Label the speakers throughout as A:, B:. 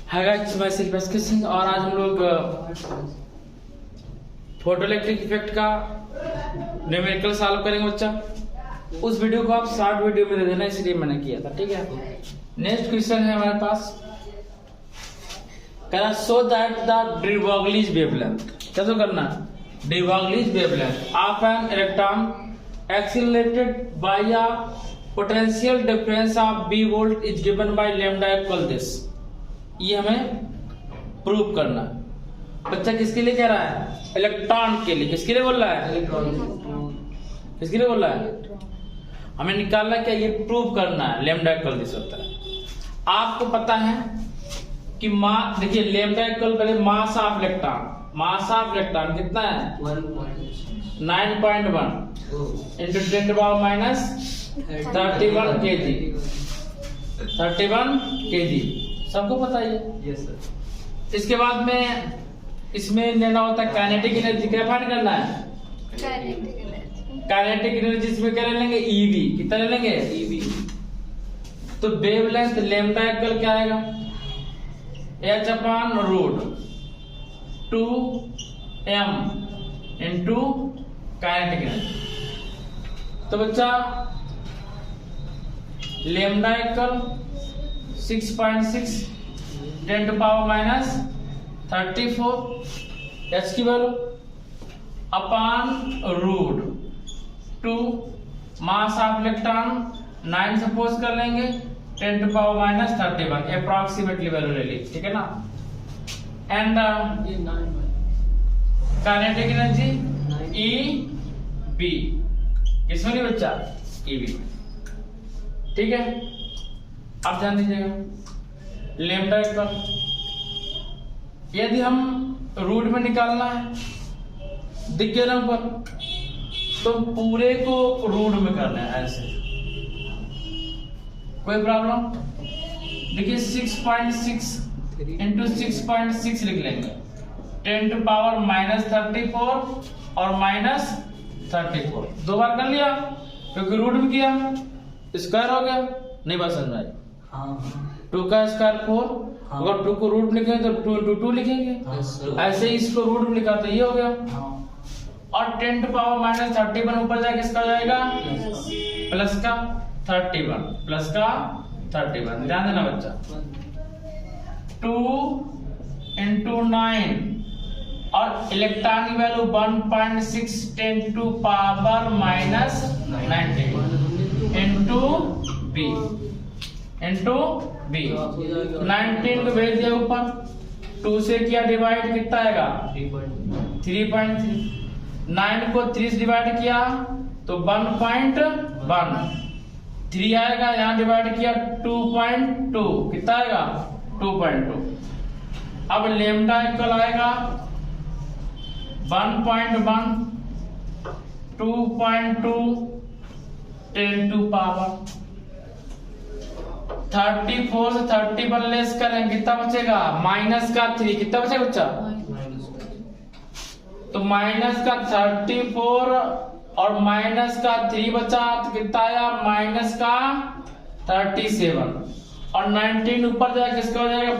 A: Hi guys, मैं Sylvester kissing और आज हम लोग फोटोइलेक्ट्रिक इफेक्ट का न्यूमेरिकल सॉल्व करेंगे बच्चा। उस वीडियो को आप शॉर्ट वीडियो में दे देना, इसलिए मैंने किया था। ठीक है, नेक्स्ट क्वेश्चन है हमारे पास, कहना so that the de Broglie's wavelength, कैसे करना है, de Broglie's wavelength of an electron accelerated by a potential difference of b volt is given by lambda equal this. ये हमें प्रूव करना है। बच्चा किसके लिए कह रहा है? इलेक्ट्रॉन के लिए। किसके लिए बोल रहा है? किसके लिए बोल रहा है? हमें निकालना क्या, ये प्रूव करना है लैम्डा इक्वल दिस होता है। आपको पता है कि देखिए लैम्डा इक्वल पहले mass of electron, mass of electron कितना है? 9.1 इंटू 10⁻³ kg, 31 kg, सबको पता है।
B: Yes sir.
A: इसके बाद में इसमें लेना होता है काइनेटिक एनर्जी। क्या फाइंड करना है? काइनेटिक एनर्जी इसमें क्या ले लेंगे? ईवी। कितना ले लेंगे? ईवी। तो वेवलेंथ लैम्डा इक्वल क्या आएगा? h/√2m into kinetic energy. तो बच्चा लैम्डा इक्वल 6.6 10⁻34 h की value upon √2 mass of electron 9 suppose कर लेंगे 10⁻31 अप्रोक्सीमेटली वैल्यू ले ली, ठीक है ना। एंड काइनेटिक एनर्जी EB किसमें ली बच्चा? EB, ठीक है। आप ध्यान दीजिएगा लैम्डा इक्वल, यदि हम रूट में निकालना है दिख गया ना ऊपर, तो पूरे को रूट में करना है ऐसे, कोई प्रॉब्लम? देखिए 6.6 इंटू 6.6 लिख लेंगे 10⁻34 और -34 दो बार कर लिया क्योंकि रूट में किया, स्क्वायर हो गया। नहीं बात समझ में आई? हाँ। 2 का स्क्वायर 4, अगर 2 को रूट में लिखेंगे तो 2 इंटू 2 लिखेंगे। ऐसे ही इसको रूट में लिखा तो ये हो गया। और 10⁻31 ऊपर जाके किसका हो जाएगा? प्लस का 31, प्लस का 31। ध्यान देना बच्चा, 2 इंटू 9 और इलेक्ट्रॉन की वैल्यू 1.6 10⁻⁻⁹ इंटू बी 19 को भेज दिया ऊपर, 2 से किया डिवाइड, कितना आएगा? 3.3। 9 को 3 से डिवाइड किया तो 1.1, 3 आएगा, यहाँ डिवाइड किया 2.2, कितना आएगा? 2.2। अब लैम्डा इक्वल आएगा 1.1 2.2 10⁻34 से 31 लेस करेंगे, कितना बचेगा? माइनस का 3, कितना बचेगा बच्चा? तो माइनस का 34 और माइनस का 3 बचा तो कितना आया? माइनस का 37 और 19 ऊपर जाएगा, किसका हो जाएगा?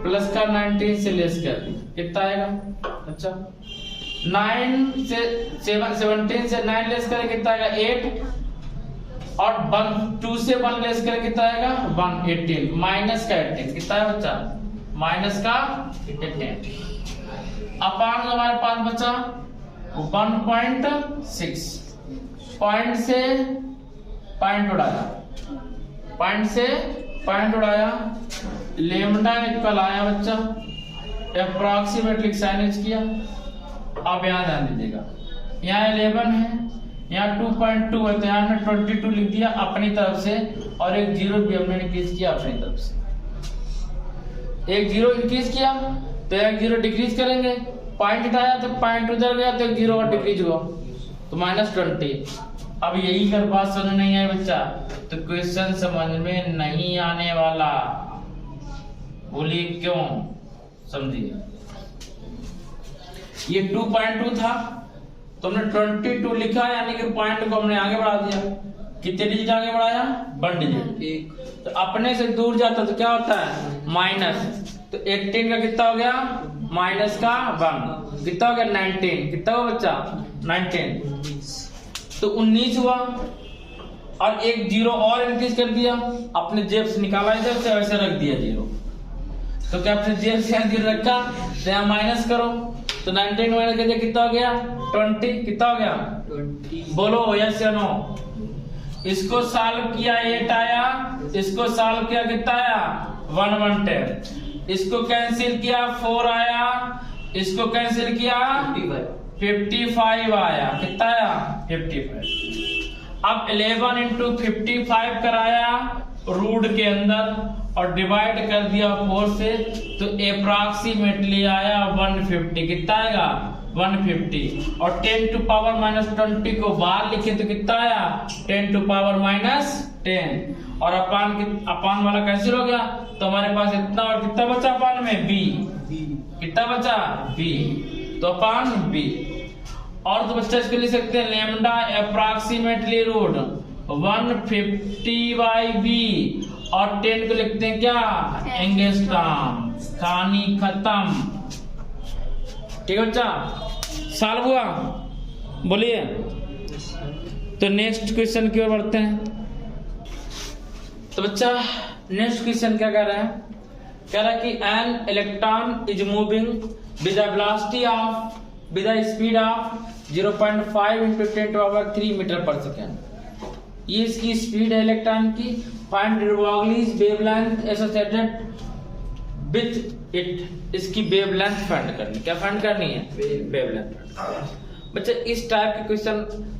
A: प्लस का 19 से लेस कर, कितना आएगा? अच्छा 9 से 17 से 9 लेस करें, कितना आएगा? 8 और 2 से 1 लेस करें, कितना आएगा? 1, 18 माइनस का 18, कितना है बच्चा? माइनस का 18 अपान हमारे पास बचा 1.6, पॉइंट से पॉइंट उड़ाया, पॉइंट से पॉइंट उड़ाया, लैम्डा इक्वल आया बच्चा, अप्रोक्सीमेटली साइनेज किया। अब यहाँ ध्यान दीजिएगा, यहाँ 11 है, यहाँ 2.2 है, तो यहाँ हमने 22 लिख दिया अपनी तरफ से, और एक 0 भी हमने इंक्रीज किया अपनी तरफ से। एक 0 इंक्रीज किया तो एक 0 डिक्रीज करेंगे, पॉइंट हटाया तो पॉइंट उधर गया तो एक 0 और डिक्रीज हुआ तो -20। अब यही कर बात समझ नहीं आई बच्चा तो क्वेश्चन समझ में नहीं आने वाला। बोलिए क्यों? समझिए, ये 2.2 था तो हमने 22 लिखा, यानी कि पॉइंट को हमने आगे बढ़ा दिया, कितने डिजिट आगे बढ़ाया? 1 डिजिट। तो अपने से दूर जाता तो क्या होता है? माइनस। तो 18 का कितना हो गया? माइनस का 1 कितना हो गया? 19। कितना हुआ बच्चा? 19। तो 19 हुआ और एक जीरो और इंक्रीज कर दिया, अपने जेब से निकाला इधर से वैसे रख दिया जीरो। तो क्या अपने जेब से जीरो रखा तो यहाँ माइनस करो, तो 19 माइनस कर दिया कितना हो गया? 20। कितना हो गया? 20। बोलो यस या नो? इसको सॉल्व किया 8 आया, इसको सॉल्व किया कितना आया? 110। इसको कैंसिल किया 4 आया, इसको कैंसिल किया 55 आया। कितना आया? 55। अब 11 इंटू 55 कराया रूट के अंदर और डिवाइड कर दिया 4 से, तो अप्रॉक्सीमेटली आया 150। कितना आएगा? 150। और 10 टू पावर माइनस 20 को बाहर लिखे तो कितना आया? 10 टू पावर माइनस 10। और अपान वाला कैंसिल हो गया, तो हमारे पास इतना और कितना बचा अपान में? बी। कितना बचा? बी। तो अपान बी। और तो बच्चा इसको लिख सकते हैं lambda approximately root 150 by B, और 10 को लिखते हैं क्या? एंगस्ट्रॉम। कहानी खत्म। ठीक है बच्चा, सॉल्व हुआ? बोलिए। तो नेक्स्ट क्वेश्चन की ओर बढ़ते हैं। तो बच्चा नेक्स्ट क्वेश्चन क्या कह रहा है? कह रहा है कि an electron is moving with a velocity of with a speed of 0.5 into 10 to power 3 metre पर सेकेंड। ये इसकी स्पीड है इलेक्ट्रॉन की। Find de Broglie's wavelength associated with it। इसकी वेवलेंथ फाइंड करनी। क्या फाइंड करनी है? वेवलेंथ। बच्चा इस टाइप के क्वेश्चन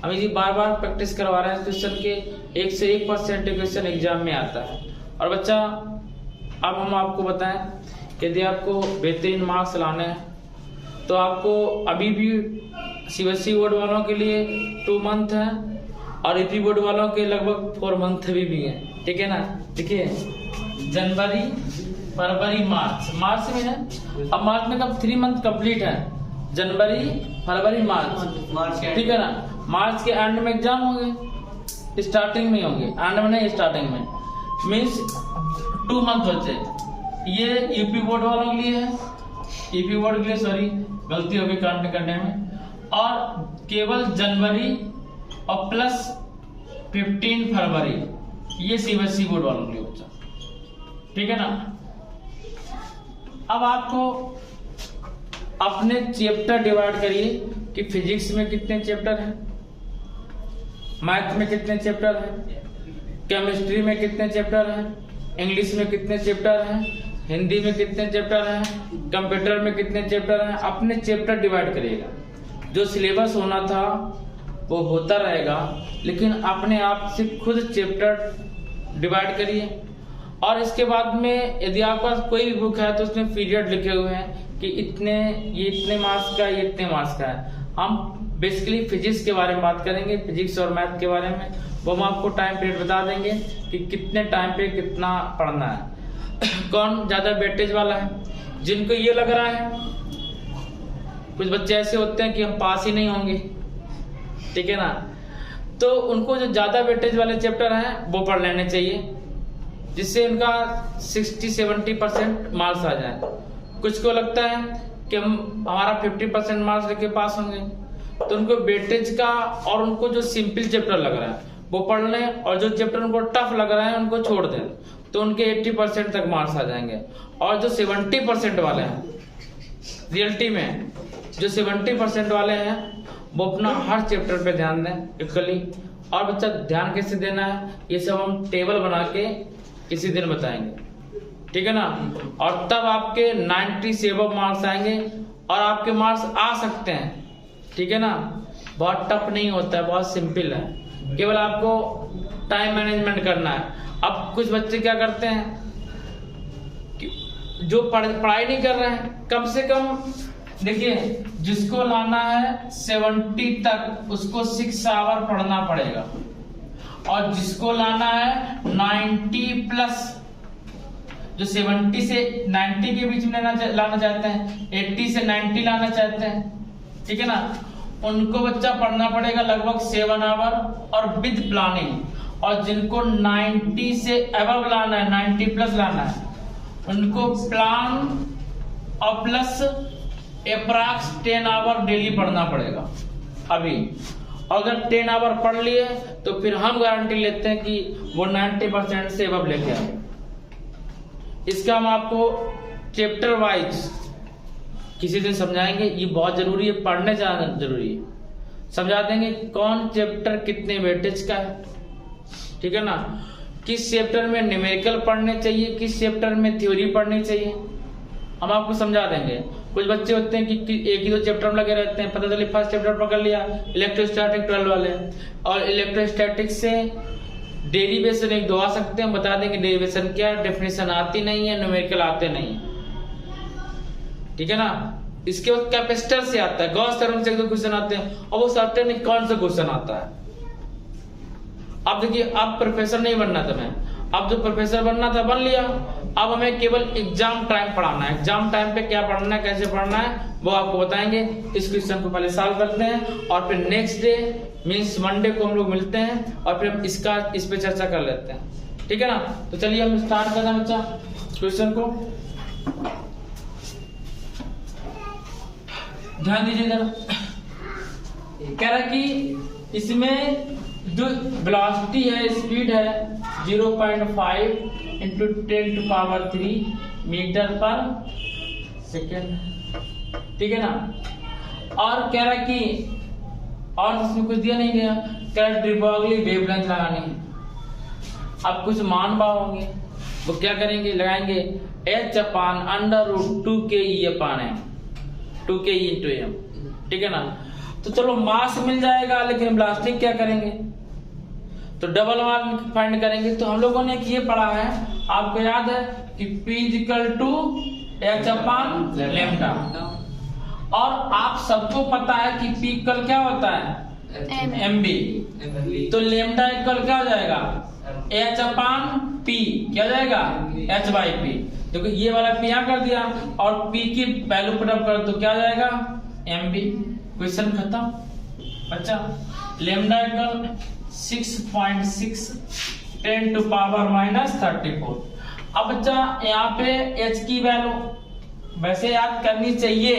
A: हम जी बार बार प्रैक्टिस करवा रहे हैं। क्वेश्चन के 1 से 1% क्वेश्चन एग्जाम में आता है। और बच्चा अब हम आपको बताएं, यदि आपको बेहतरीन मार्क्स लाने हैं तो आपको अभी भी सीबीएसई बोर्ड वालों के लिए 2 मंथ है और यूपी बोर्ड वालों के लगभग 4 मंथ भी है। ठीक है ना? देखिए जनवरी, फरवरी, मार्च में है। अब मार्च में कब 3 मंथ कंप्लीट है? जनवरी, फरवरी, मार्च। ठीक है ना? मार्च के एंड में एग्जाम होंगे, स्टार्टिंग में होंगे, एंड में नहीं स्टार्टिंग में। मीन्स 2 मंथ बचे। ये यूपी बोर्ड वालों के लिए है, यूपी बोर्ड के लिए, सॉरी गलती हो गई काउंट करने में। और केवल जनवरी और प्लस 15 फरवरी ये सीबीएसई बोर्ड वालों के लिए बच्चा। ठीक है ना? अब आपको अपने चैप्टर डिवाइड करिए कि फिजिक्स में कितने चैप्टर हैं, मैथ में कितने चैप्टर हैं, केमिस्ट्री में कितने चैप्टर हैं, इंग्लिश में कितने चैप्टर हैं, हिंदी में कितने चैप्टर हैं, कंप्यूटर में कितने चैप्टर हैं। अपने चैप्टर डिवाइड करिएगा। जो सिलेबस होना था वो होता रहेगा, लेकिन अपने आप से खुद चैप्टर डिवाइड करिए। और इसके बाद में यदि आपके पास कोई भी बुक है तो उसमें पीरियड लिखे हुए हैं कि ये इतने मार्क्स का, ये इतने मार्क्स का है। हम बेसिकली फिजिक्स के बारे में बात करेंगे, फिजिक्स और मैथ के बारे में। वो हम आपको टाइम पीरियड बता देंगे कि कितने टाइम पे कितना पढ़ना है। कौन ज्यादा वेटेज वाला है? जिनको ये लग रहा है, कुछ बच्चे ऐसे होते हैं कि हम पास ही नहीं होंगे, ठीक है ना, तो उनको जो ज्यादा वेटेज वाले चैप्टर हैं वो पढ़ लेने चाहिए, जिससे उनका 60-70% मार्क्स आ जाए। कुछ को लगता है कि हमारा 50% मार्क्स लेके पास होंगे, तो उनको वेटेज का और उनको जो सिंपल चैप्टर लग रहा है वो पढ़ लें, और जो चैप्टर उनको टफ लग रहा है उनको छोड़ दें, तो उनके 80% तक मार्क्स आ जाएंगे। और जो 70% वाले हैं, रियलिटी में जो 70% वाले हैं वो अपना हर चैप्टर पे ध्यान दें इक्वली। और बच्चा ध्यान कैसे देना है ये सब हम टेबल बना के किसी दिन बताएंगे, ठीक है ना। और तब आपके 90 से अबव मार्क्स आएंगे और आपके मार्क्स आ सकते हैं, ठीक है ना। बहुत टफ नहीं होता है, बहुत सिंपल है, केवल आपको टाइम मैनेजमेंट करना है। अब कुछ बच्चे क्या करते हैं कि जो पढ़ाई नहीं कर रहे हैं, कम से कम देखिए जिसको लाना है 70 तक उसको 6 आवर पढ़ना पड़ेगा, और जिसको लाना है 90 प्लस, जो 70 से 90 के बीच में लाना चाहते हैं, 80 से 90 लाना चाहते हैं, ठीक है ना, उनको बच्चा पढ़ना पड़ेगा लगभग 7 आवर और विद प्लानिंग। और जिनको 90 से अबव लाना है, 90 प्लस लाना है, उनको प्लान और प्लस अप्रॉक्स 10 आवर डेली पढ़ना पड़ेगा। अभी अगर 10 आवर पढ़ लिए तो फिर हम गारंटी लेते हैं कि वो 90% से अबव लेके आए। इसका हम आपको चैप्टर वाइज किसी दिन समझाएंगे, ये बहुत जरूरी है, पढ़ने जाना जरूरी है। समझा देंगे कौन चैप्टर कितने वेटेज का है, ठीक है ना, किस चैप्टर में न्यूमेरिकल पढ़ने चाहिए, किस चैप्टर में थ्योरी पढ़नी चाहिए, हम आपको समझा देंगे। कुछ बच्चे होते हैं कि एक ही दो चैप्टर में लगे रहते हैं, पता चले फर्स्ट चैप्टर पकड़ लिया, इलेक्ट्रोस्टैटिक 12 वाले, और इलेक्ट्रोस्टैटिक से डेरिवेशन एक दो आ सकते हैं, बता देंगे डेरिवेशन क्या है, डेफिनेशन आती नहीं है, न्यूमेरिकल आते नहीं है, ठीक है ना। इसके बाद कैपेसिटर से आता है, गॉस थ्योरम से एक दो क्वेश्चन आते हैं, और वो सर्टेन कौन सा क्वेश्चन आता है। अब देखिए, अब प्रोफेसर नहीं बनना था मैं, अब जो प्रोफेसर बनना था बन लिया, अब हमें केवल एग्जाम टाइम पढ़ाना है। एग्जाम टाइम पे क्या पढ़ना है, कैसे पढ़ना है, वो आपको बताएंगे। इस क्वेश्चन को पहले सॉल्व करते हैं और फिर नेक्स्ट डे मींस मंडे को हम लोग मिलते हैं और फिर हम इस पे चर्चा कर लेते हैं, ठीक है ना। तो चलिए हम स्टार्ट करते हैं बच्चा क्वेश्चन को, ध्यान दीजिए जरा। कह रहा कि इसमें जो वेलोसिटी है, स्पीड है 0.5 इंटू 10⁻³ मीटर पर सेकेंड, ठीक है ना। और कह रहा कि और इसमें कुछ दिया नहीं गया, कह रहा de Broglie वेवलेंथ लगानी है। अब कुछ मान भाव होंगे, वो क्या करेंगे, लगाएंगे h/√2ke/m, 2ke/m, ठीक है ना। तो चलो मास मिल जाएगा, लेकिन वेलोसिटी क्या करेंगे, तो डबल वन फाइंड करेंगे। तो हम लोगों ने ये पढ़ा है, आपको याद है कि P = h/λ, और आप सबको पता है कि P इक्वल क्या होता है, mb, तो लैम्डा इक्वल क्या हो जाएगा, h/p, क्या हो जाएगा, h/p। देखो ये वाला P यहाँ कर दिया और P की वैल्यू पुट अप कर तो क्या हो जाएगा, mb। क्वेश्चन खत्म बच्चा। Lambda equal 6.6 10⁻⁻34। अब बच्चा यहाँ पे h की वैल्यू वैसे याद करनी चाहिए,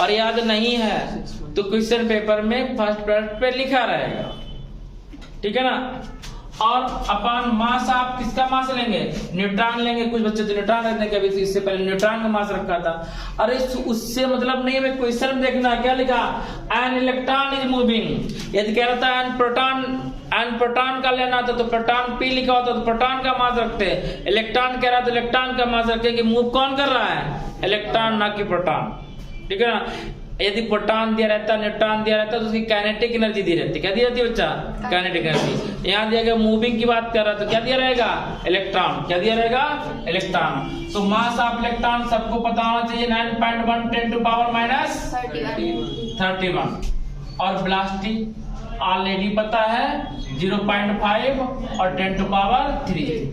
A: और याद नहीं है तो क्वेश्चन पेपर में फर्स्ट पार्ट पे लिखा रहेगा, ठीक है ना। और अपन मास, आप किसका मास लेंगे, न्यूट्रॉन लेंगे। कुछ बच्चे तो न्यूट्रॉन रहते हैं, कभी इससे पहले न्यूट्रॉन का मास रखा था। अरे उससे मतलब नहीं, हमें क्वेश्चन देखना क्या लिखा, एन इलेक्ट्रॉन इज मूविंग। यदि कह रहा था एन प्रोटॉन का लेना था तो प्रोटॉन P लिखा होता तो प्रोटॉन का मास रखते, इलेक्ट्रॉन कह रहा तो इलेक्ट्रॉन का मास रखेंगे। मूव कौन कर रहा है, इलेक्ट्रॉन, ना कि प्रोटॉन, ठीक है ना। यदि प्रोटॉन दिया रहता, न्यूट्रॉन दिया रहता तो उसकी काइनेटिक एनर्जी दी रहती, क्या दी रहती बच्चा, काइनेटिक एनर्जी। यहाँ दिया गया मूविंग की बात कर रहा तो क्या दिया रहेगा, इलेक्ट्रॉन, क्या दिया रहेगा, इलेक्ट्रॉन। तो मास ऑफ इलेक्ट्रॉन सबको पता होना चाहिए 9.1 10⁻31, और वेलोसिटी ऑलरेडी पता है 0.5 और 10⁻³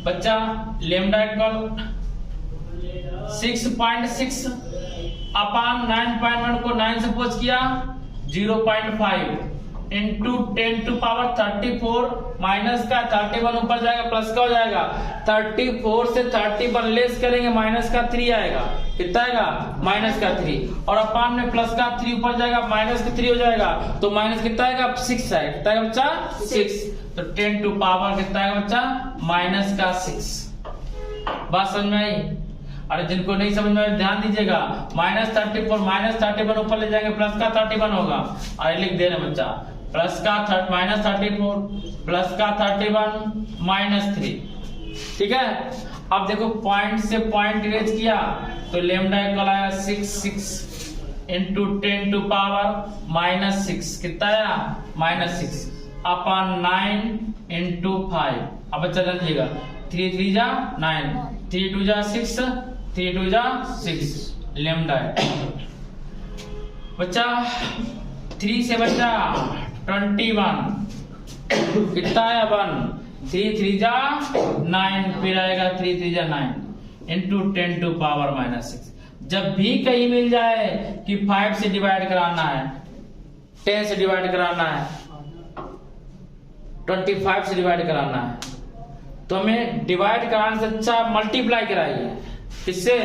A: बच्चा। लैम्डा इक्वल 6.6 अपान 9.1 को 9 से पोच किया, 0.5 इंटू 10⁻34 माइनस का 31 ऊपर जाएगा, प्लस का हो जाएगा। 34 से 31 लेस करेंगे, माइनस का 3 आएगा, कितना आएगा, -3, और अपान में प्लस का 3 ऊपर जाएगा, -3 हो जाएगा, तो माइनस कितना आएगा, 6 आएगा, कितना आएगा बच्चा, 6। तो 10 टू पावर कितना आएगा बच्चा, -6। बात समझ में आई। अरे जिनको नहीं समझ में, ध्यान दीजिएगा, -34 -31 ऊपर ले जाएंगे, प्लस का 31 होगा। अरे लिख दे रहे बच्चा, प्लस का -34 प्लस का 31 -3, ठीक है। अब देखो पॉइंट से पॉइंट इरेज किया तो लैम्डा इक्वल आया 6 इंटू 10⁻⁻6, कितना आया, -6 अपॉन 9 इंटू 5। अब बच्चा जानिएगा, 3 3 जा 9, 3 2 जा 6, 3 2 जा 6, लैम्डा है बच्चा। 3 से बच्चा 21, कितना आया 1, 3 3 जा 9, फिर आएगा 3 3 जा 9 इंटू 10⁻⁻6। जब भी कहीं मिल जाए कि 5 से डिवाइड कराना है, 10 से डिवाइड कराना है, 25 से डिवाइड कराना है, तो हमें डिवाइड कराने से अच्छा मल्टीप्लाई कराइए। किससे?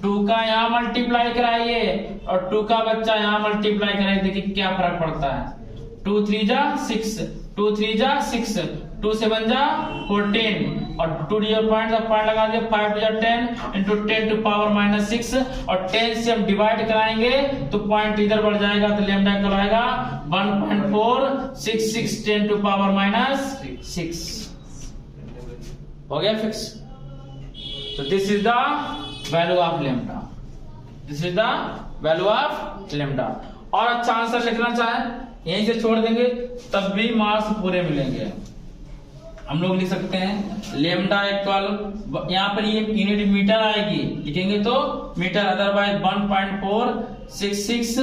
A: 2 का यहाँ मल्टीप्लाई कराइए और 2 का बच्चा यहाँ मल्टीप्लाई कराइए, देखिए क्या फर्क पड़ता है। 2 3 जा 6, 2 3 जा 6, 2 7 जा 14 और 2 पॉइंट लगा दिया, 5 2 जा 10 इंटू 10 टू पावर माइनस 6 और 10 से हम डिवाइड कराएंगे तो पॉइंट इधर बढ़ जाएगा, तो लेमडा इक्वल आएगा 1.466 10 टू पावर माइनस 6। हो गया फिक्स। तो this is the value of lambda, this is the value of lambda. और अच्छा आंसर लिखना चाहे यहीं से छोड़ देंगे तब भी मार्क्स पूरे मिलेंगे। हम लोग लिख सकते हैं लेमडा इक्वल, यहाँ पर ये यूनिट मीटर आएगी, लिखेंगे तो मीटर, अदरवाइज 1.466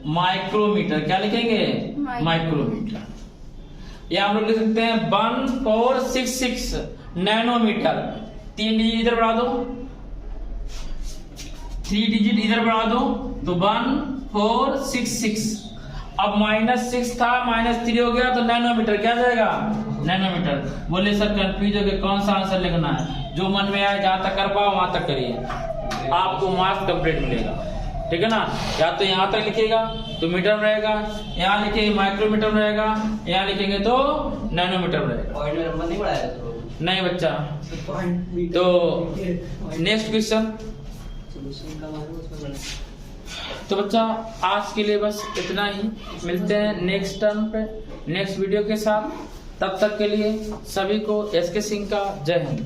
A: माइक्रोमीटर। क्या लिखेंगे? माइक्रोमीटर। या हम लोग लिख सकते हैं 1466 नैनोमीटर। 3 डिजिट इधर बढ़ा दो, 3 डिजिट इधर बढ़ा दो, तो 1466। अब -6 था, -3 हो गया, तो नैनोमीटर क्या जाएगा? नैनोमीटर। बोले सर कंफ्यूज हो गए कौन सा आंसर लिखना है? जो मन में आए, जहां तक कर पाओ वहां तक करिए, आपको मार्क्स कंप्लीट मिलेगा। ठीक है ना? या तो यहाँ तक लिखिएगा तो मीटर में रहेगा, यहाँ लिखेंगे माइक्रोमीटर में रहेगा, यहाँ लिखेंगे तो नैनोमीटर में रहेगा।
B: पॉइंट में नंबर नहीं बढ़ाया
A: नहीं बच्चा। तो नेक्स्ट क्वेश्चन। तो बच्चा आज के लिए बस इतना ही, मिलते हैं नेक्स्ट टर्म पे नेक्स्ट वीडियो के साथ। तब तक के लिए सभी को एसके सिंह का जय हिंद।